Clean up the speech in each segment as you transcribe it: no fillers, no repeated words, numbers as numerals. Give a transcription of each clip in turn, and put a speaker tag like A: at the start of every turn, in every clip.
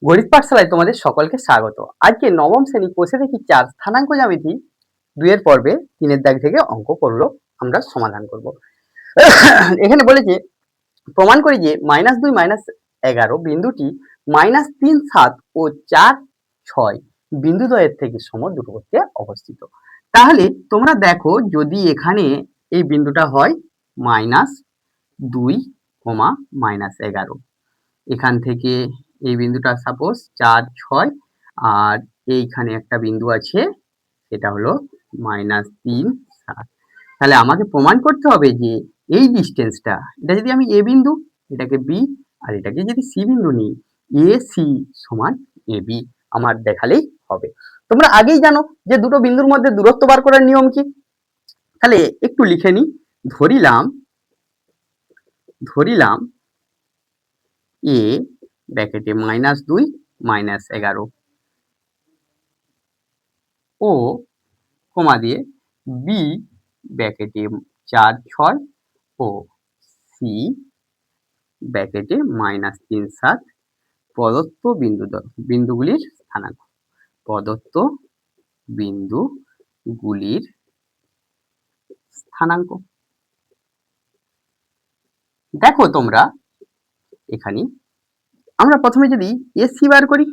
A: গণিত পাঠশালায় তোমাদের সকলকে স্বাগত। আজকে নবম শ্রেণী কোষে দেখি 4 স্থানাঙ্ক জ্যামিতি 2 এর পর্বে 3 এর দাগ থেকে অঙ্ক করলো আমরা সমাধান করব। এখানে বলেছে প্রমাণ করি যে -2 -11 বিন্দুটি -3 7 ও 4 6 বিন্দু দ্বয়ের থেকে সমদূরত্বে অবস্থিত। তাহলে তোমরা দেখো যদি এখানে এই বিন্দুটা হয় -2, -11 এখান থেকে এই বিন্দুটা সাপোজ 4 6 আর এইখানে একটা বিন্দু আছে সেটা হলো -3 7। তাহলে আমাকে প্রমাণ করতে হবে যে এই ডিস্টেন্সটা, এটা যদি আমি এ বিন্দু, এটাকে বি, আর এটাকে যদি সি বিন্দু নিই, এ সি সমান এ বি আমার দেখালেই হবে। তোমরা আগেই জানো যে দুটো বিন্দুর মধ্যে দূরত্ব বার করার নিয়ম কি। তাহলে একটু লিখে নিই। ধরিলাম এ ব্র্যাকেটে -2 -11 ও কমা দিয়ে বি ব্র্যাকেটে 4 6 ও সি ব্র্যাকেটে -3 7 প্রদত্ত বিন্দুগুলির স্থানাঙ্ক। প্রদত্ত বিন্দুগুলির স্থানাঙ্ক দেখো তোমরা এখানে আমরা প্রথমে যদি এসি বার করি,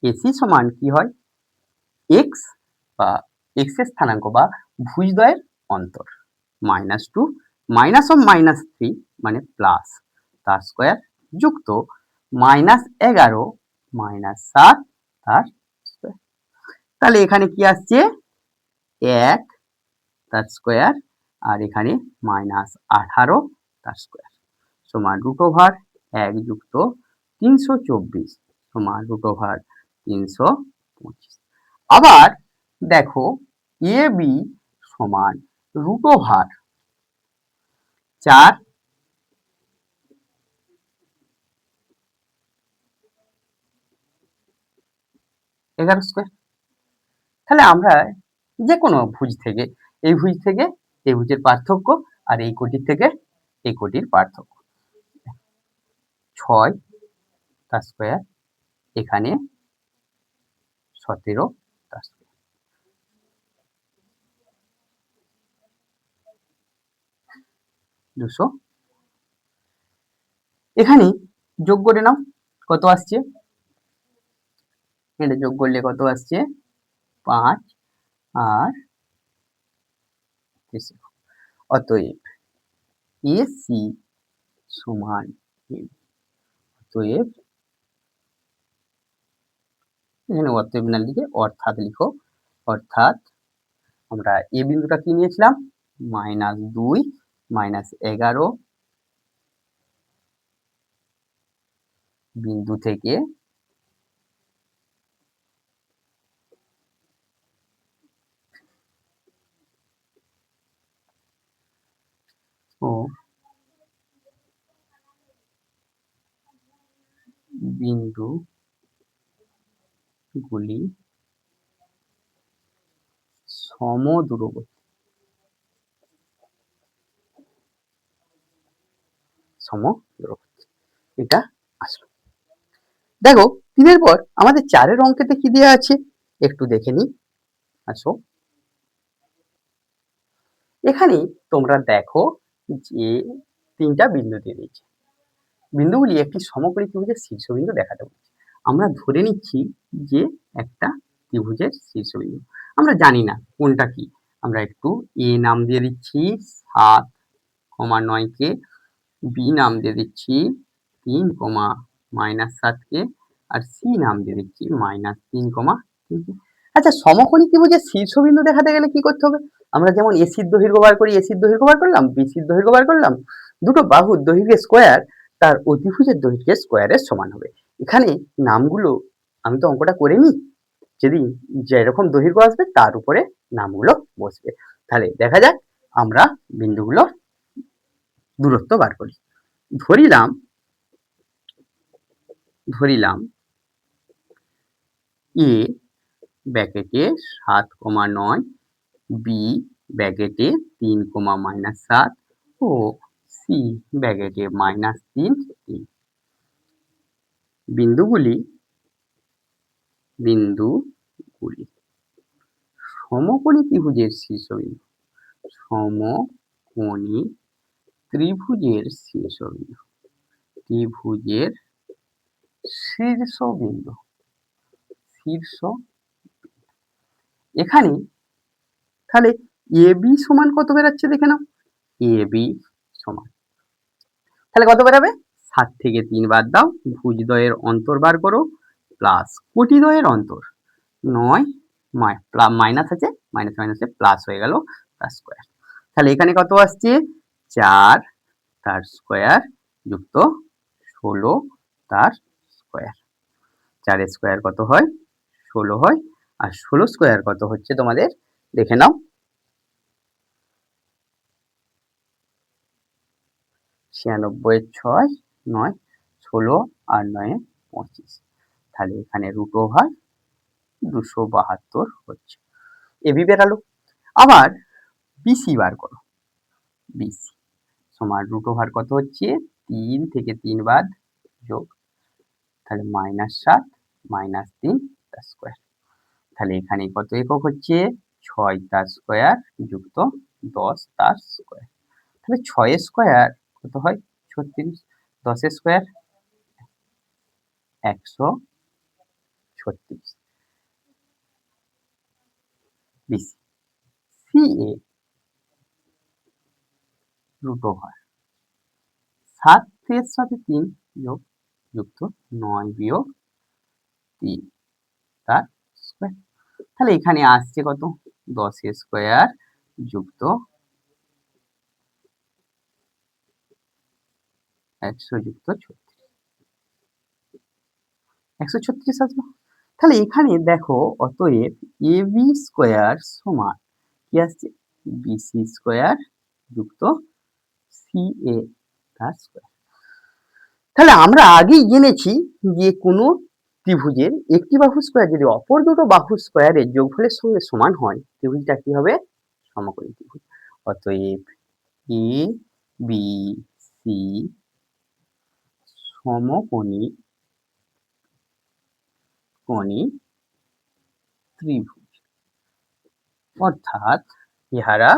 A: এসি সমান কি হয়, এক্স বা এক্স এর স্থানাঙ্ক বা ভুজদ্বয়ের অন্তর, -2 -3 মানে প্লাস তার স্কোয়ার যুক্ত -11 -7 তার স্কোয়ার। তাহলে এখানে কি আসছে, 1 তার স্কোয়ার আর এখানে -18 তার স্কোয়ার সমান √1 যুক্ত 324 সমান √325। আবার দেখো এ বি সমান √4 11 স্কোয়ার। তাহলে আমরা যে কোনো ভুজ থেকে এই ভুজ থেকে এই ভুজের পার্থক্য আর এই কোটির থেকে এই কোটির পার্থক্য, 6 তার স্কোয়ার এখানে 17 তার স্কোয়ার, 200। এখানে যোগ করে নাও কত আসছে, এটা যোগ করলে কত আসছে, 5 আর 3। অতএব এসি সমান অতএব এখানে অতএব না লিখে অর্থাৎ লিখো, অর্থাৎ আমরা এ বিন্দুটা কি নিয়েছিলাম, -2 -11 বিন্দু থেকে ও বিন্দুগুলি সমদূরবর্তী এটা আসলো। দেখো 3 এর পর আমাদের 4 এর অঙ্কেতে কি দেওয়া আছে একটু দেখে নিই। আসো এখানে তোমরা দেখো যে 3টা বিন্দু দিয়ে দিয়েছে, বিন্দুগুলি একটি সমকোণী ত্রিভুজের শীর্ষবিন্দু দেখাতে বলেছে। আমরা ধরে নিচ্ছি যে একটা ত্রিভুজের শীর্ষবিন্দু, আমরা জানি না কোনটা কি, আমরা একটু এ নাম দিয়ে দিচ্ছি 7,9 কে, বি নাম দিয়ে দিচ্ছি 3, -7 কে, আর সি নাম দিয়ে দিচ্ছি -3,3 কে। আচ্ছা সমকোণী ত্রিভুজের শীর্ষবিন্দু দেখাতে গেলে কি করতে হবে, আমরা যেমন এসির দৈর্ঘ্য বার করি, এসির দৈর্ঘ্য বার করলাম, বিসির দৈর্ঘ্য বার করলাম, দুটো বাহুর দৈর্ঘ্যের স্কোয়ার তার অতিভুজের দৈর্ঘ্যের স্কোয়ারের সমান হবে। এখানে নামগুলো আমি তো অঙ্কটা করে নিই, যদি যেরকম দৈর্ঘ্য আসবে তার উপরে নামগুলো বসবে। তাহলে দেখা যাক আমরা বিন্দুগুলোর দূরত্ব বার করি। ধরিলাম এ ব্র্যাকেটে 7,9, বি ব্র্যাকেটে 3, -7 ও সি ব্র্যাকেটে -3 3। বিন্দুগুলি বিন্দুগুলি সমকোণী ত্রিভুজের শীর্ষবিন্দু, সমকোণী ত্রিভুজের শীর্ষবিন্দু, ত্রিভুজের শীর্ষবিন্দু, শীর্ষ। এখানে তাহলে এ বি সমান কত বেরাচ্ছে দেখে নাও, এ বি সমান তাহলে কত বেরাবে, 7 থেকে 3 বাদ দাও, ভুজদ্বয়ের অন্তর বার করো, প্লাস কোটিদ্বয়ের অন্তর 9 মাইনাস আছে, মাইনাস মাইনাসে প্লাস হয়ে গেল, তার স্কোয়ার। তাহলে এখানে কত আসছে, 4 তার স্কোয়ার যুক্ত 16 তার স্কোয়ার। 4 এর স্কোয়ার কত হয়, 16 হয়, আর 16 স্কোয়ার কত হচ্ছে তোমাদের দেখে নাও, 96 6 9 16 আর 9 25, তাহলে এখানে রুট ওভার 272 হচ্ছে, এবি বেরালো। আবার বিসি বার করো, বিসি সমান রুট ওভার কত হচ্ছে, 3 থেকে 3 বাদ যোগ, তাহলে -7 -3 তার স্কোয়ার। তাহলে এখানে কত একক হচ্ছে, 6 তার স্কোয়ার যুক্ত 10 তার স্কোয়ার। তাহলে 6 স্কোয়ার কত হয় 36, 10 square 136। BC CA root over 7 এর সাথে 3 যোগ যুক্ত 9 বিয়োগ 3 তার স্কোয়ার। তাহলে এখানে আসছে কত, 10 স্কোয়ার যুক্ত 100 যুক্ত 36, 136 আসবে। তাহলে এখানে দেখো, অতএব এ বি স্কোয়ার সমান কি আসছে, বিসি স্কোয়ার যুক্ত সিএ তার স্কোয়ার। তাহলে আমরা আগেই জেনেছি যে কোনো ত্রিভুজের একটি বাহু স্কোয়ার যদি অপর দুটো বাহু স্কোয়ারের যোগফলের সঙ্গে সমান হয়, ত্রিভুজটা কি হবে, সমকোণী ত্রিভুজ। অতএব এ বি সি সমকোণী ত্রিভুজ, অর্থাৎ ইহারা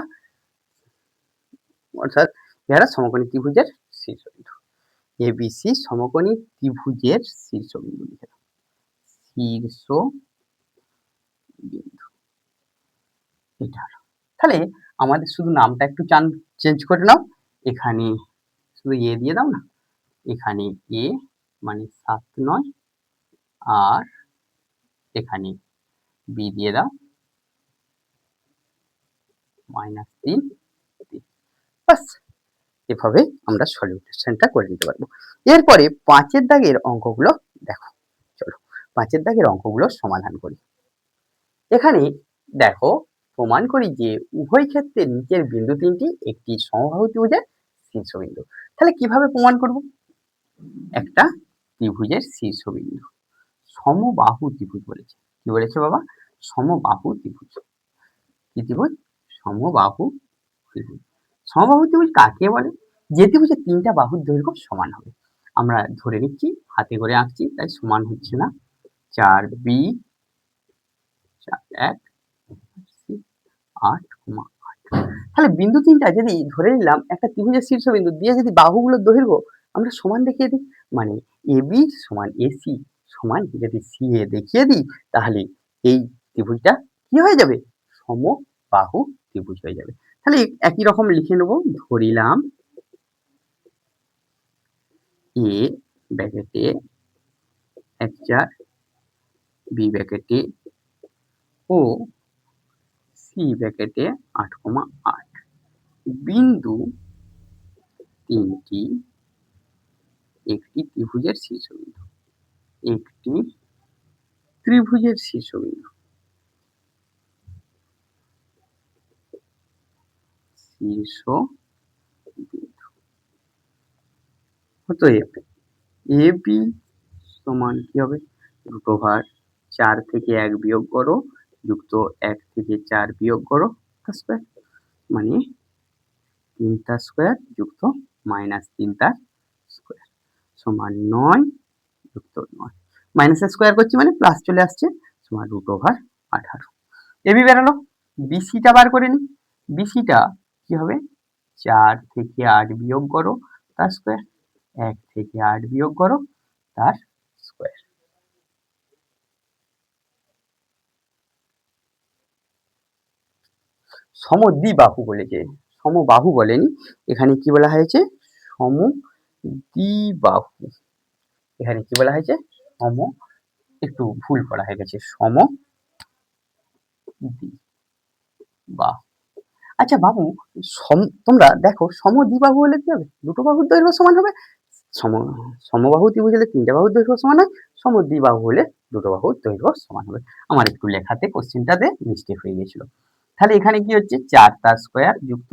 A: সমকোণী ত্রিভুজের শীর্ষবিন্দু। এবিসি সমকোণী ত্রিভুজের শীর্ষবিন্দু লিখে দাও, শীর্ষবিন্দু এটা হলো। তাহলে আমাদের শুধু নামটা একটু চেঞ্জ করে নাও, এখানে শুধু এ দিয়ে দাও না, এখানে এ মানে 7 9, আর এখানে বি দিয়ে দাও -3 3, বাস। এভাবে আমরা সলিউশনটা করে নিতে পারবো। এরপরে 5 এর দাগের অঙ্কগুলো দেখো, চলো 5 এর দাগের অঙ্কগুলো সমাধান করি। এখানে দেখো, প্রমাণ করি যে উভয় ক্ষেত্রে নিচের বিন্দু তিনটি একটি সমবাহু ত্রিভুজের শীর্ষবিন্দু। তাহলে কিভাবে প্রমাণ করব, একটা ত্রিভুজের শীর্ষবিন্দু সমবাহু ত্রিভুজ বলেছে, কি বলেছে বাবা, সমবাহু ত্রিভুজ। কি ত্রিভুজ, সমবাহু ত্রিভুজ। সমবাহু ত্রিভুজ কাকে বলে, যে ত্রিভুজের তিনটা বাহুর দৈর্ঘ্য সমান হবে। আমরা ধরে নিচ্ছি, হাতে করে আঁকছি তাই সমান হচ্ছে না, 4b 4 1 8, 8। তাহলে বিন্দু তিনটা যদি ধরে নিলাম একটা ত্রিভুজের শীর্ষবিন্দু দিয়ে যদি বাহুগুলোর দৈর্ঘ্য আমরা সমান দেখিয়ে দিই, মানে এবি সমান এসি সমান যদি সিএ দেখিয়ে দিই, তাহলে এই ত্রিভুজটা কি হয়ে যাবে, সমবাহু ত্রিভুজ হয়ে যাবে। তাহলে একই রকম লিখে নেব, ধরিলাম এ ব্র্যাকেটে 1 4, বি ব্র্যাকেটে ও সি ব্র্যাকেটে 8, 8 বিন্দু তিনটি একটি ত্রিভুজের শীর্ষবিন্দু, একটি ত্রিভুজের শীর্ষবিন্দু, শীর্ষবিন্দু। অতএব এ বি সমান কি হবে, রুট ওভার 4 থেকে 1 বিয়োগ করো যুক্ত 1 থেকে 4 বিয়োগ করো তার স্কোয়ার, মানে 3 তার স্কোয়ার যুক্ত -3 তার স্কোয়ার সমান 9 যুক্ত 9, মাইনাসের স্কোয়ার করছি মানে প্লাস চলে আসছে, সমান √18। এবি বেরোলো। বিসিটা বার করে নি। বিসিটা কি হবে? 4 থেকে 8 বিয়োগ করো তার স্কোয়ার, 1 থেকে 8 বিয়োগ করো তার স্কোয়ার। সমদ্বিবাহু বলেছে, সমবাহু বলেনি, এখানে কি বলা হয়েছে? সমদ্বিবাহু। এখানে কি বলা হয়েছে? একটু ভুল করা হয়ে গেছে, সমদ্বিবাহু। আচ্ছা বাবু, তোমরা দেখো সমদ্বিবাহু হলে কি হবে? দুটো বাহুর দৈর্ঘ্য সমান হবে। সমবাহু ত্রিভুজ হলে 3টে বাহুর দৈর্ঘ্য সমান হয়, সমদ্বিবাহু হলে দুটো বাহুর দৈর্ঘ্য সমান হবে। আমার একটু লেখাতে কোশ্চেনটাতে মিস্টেক হয়ে গেছিল। তাহলে এখানে কি হচ্ছে? 4 তার স্কোয়ার যুক্ত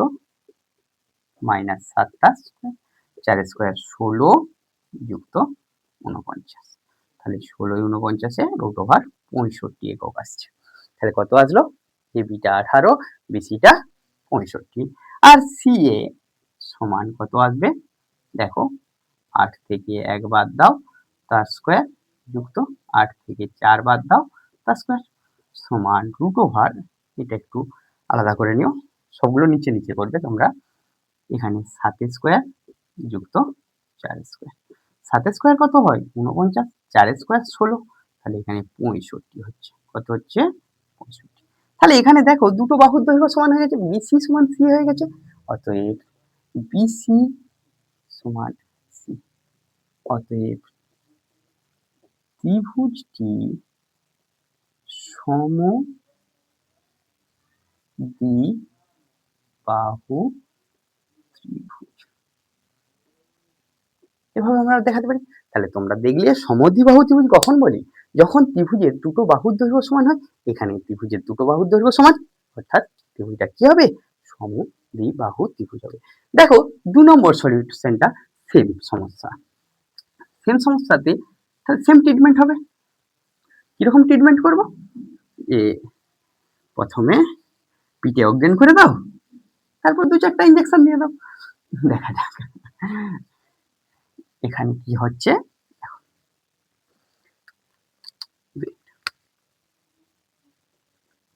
A: -7 তার স্কোয়ার, 4 স্কোয়ার 16 যুক্ত 49। তাহলে 16 49-এ √65 একক আসছে। তাহলে কত আসলো? এবিটা 18, বিসিটা 65। আর সিএ সমান কত আসবে? দেখো, 8 থেকে 1 বাদ দাও তার স্কোয়ার যুক্ত 8 থেকে 4 বাদ দাও তার স্কোয়ার সমান √, এটা একটু আলাদা করে নিও, সবগুলো নিচে নিচে করবে তোমরা। এখানে 7 স্কোয়ার যুক্ত 4 স্কোয়ার। 7 স্কোয়ার কত হয়? 49, 4 স্কোয়ার 16, তাহলে এখানে 65 হচ্ছে। কত হচ্ছে? 65। তাহলে এখানে দেখো দুটো বাহুর দৈর্ঘ্য সমান হয়ে গেছে, বিসি সমান সি হয়ে গেছে। অতএব বিসি সমান সি। অতএব ত্রিভুজটি সমদ্বিবাহু ত্রিভুজ। এভাবে আমরা দেখাতে পারি। তাহলে তোমরা দেখলে সমদ্বিবাহু ত্রিভুজ কখন বলি? যখন ত্রিভুজের দুটো বাহুর দৈর্ঘ্য সমান হয়। এখানে ত্রিভুজের দুটো বাহুর দৈর্ঘ্য সমান, অর্থাৎ ত্রিভুজটা কি হবে? সমদ্বিবাহু ত্রিভুজ হবে। দেখো 2 নম্বর সলিউশনটা সেম সমস্যা। সেম সমস্যাতে সেম ট্রিটমেন্ট হবে। কিরকম ট্রিটমেন্ট করব? প্রথমে পিঠে অজ্ঞান করে দাও, তারপর 2-4টা ইঞ্জেকশন দিয়ে দাও, দেখা যাক এখানে কি হচ্ছে।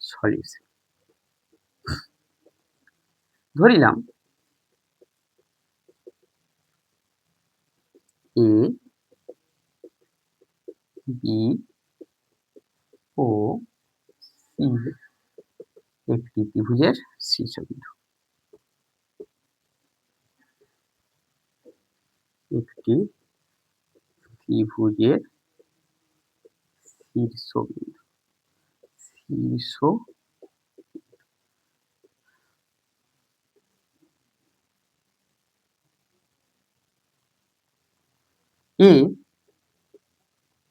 A: Solution ধরিলাম A B O C একটি ত্রিভুজের শীর্ষবিন্দু। একটি ত্রিভুজের শীর্ষবিন্দু। এ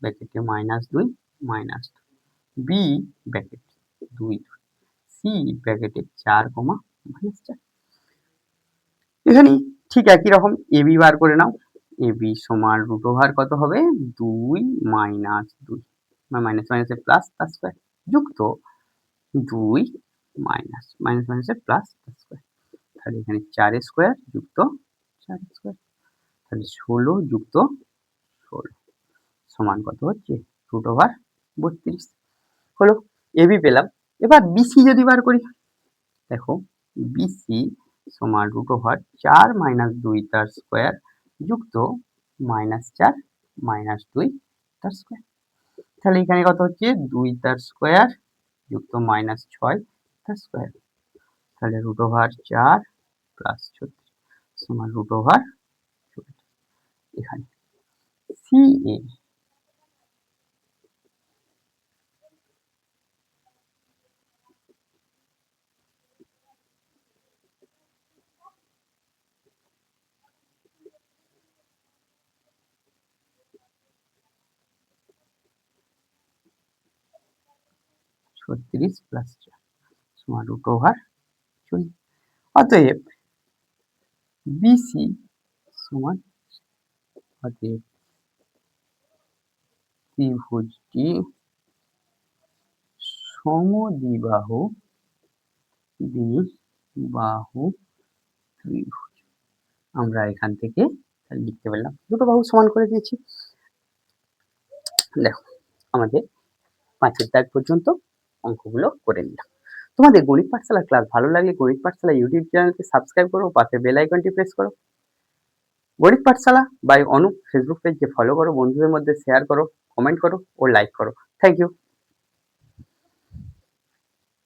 A: ব্র্যাকেটে -2 -2, বি ব্র্যাকেট 2, সি ব্র্যাকেটে 4, -4। এখানে ঠিক একই রকম এবি বার করে নাও। এবি সমান √, কত হবে? 2 - 2, মাইনাস মাইনাসে প্লাস তার স্কোয়ার যুক্ত 2 মাইনাস মাইনাস মাইনাসে প্লাস তার স্কোয়ার। তাহলে এখানে 4 স্কোয়ার যুক্ত 4 স্কোয়ার, তাহলে 16 যুক্ত 16 সমান কত হচ্ছে? √32 হলো। এবি পেলাম। এবার বিসি যদি বার করি, দেখো বিসি সমান √4 - 2 তার স্কোয়ার যুক্ত -4 -2 তার স্কোয়ার। তাহলে এখানে কত হচ্ছে? 2 তার স্কোয়ার যুক্ত -6 তার স্কোয়ার। তাহলে √4 প্লাস 36 সমান √34। এখানে সিএ +36 সমান √40। অতএব বিসি সমান, অতএব ত্রিভুজটি সমদ্বিবাহু ত্রিভুজ। আমরা এখান থেকে লিখতে পারলাম, দুটো বাহু সমান করে দিয়েছি। দেখো আমাদের 5 এর দাগ পর্যন্ত অঙ্কগুলো করে নিলাম। তোমাদের গণিত পাঠশালা ক্লাস ভালো লাগলে গণিত পাঠশালা ইউটিউব চ্যানেলকে সাবস্ক্রাইব করো, পাশে বেল আইকনটি প্রেস করো। গণিত পাঠশালা বাই অনুপ ফেসবুক পেজকে ফলো করো, বন্ধুদের মধ্যে শেয়ার করো, কমেন্ট করো ও লাইক করো। Thank you.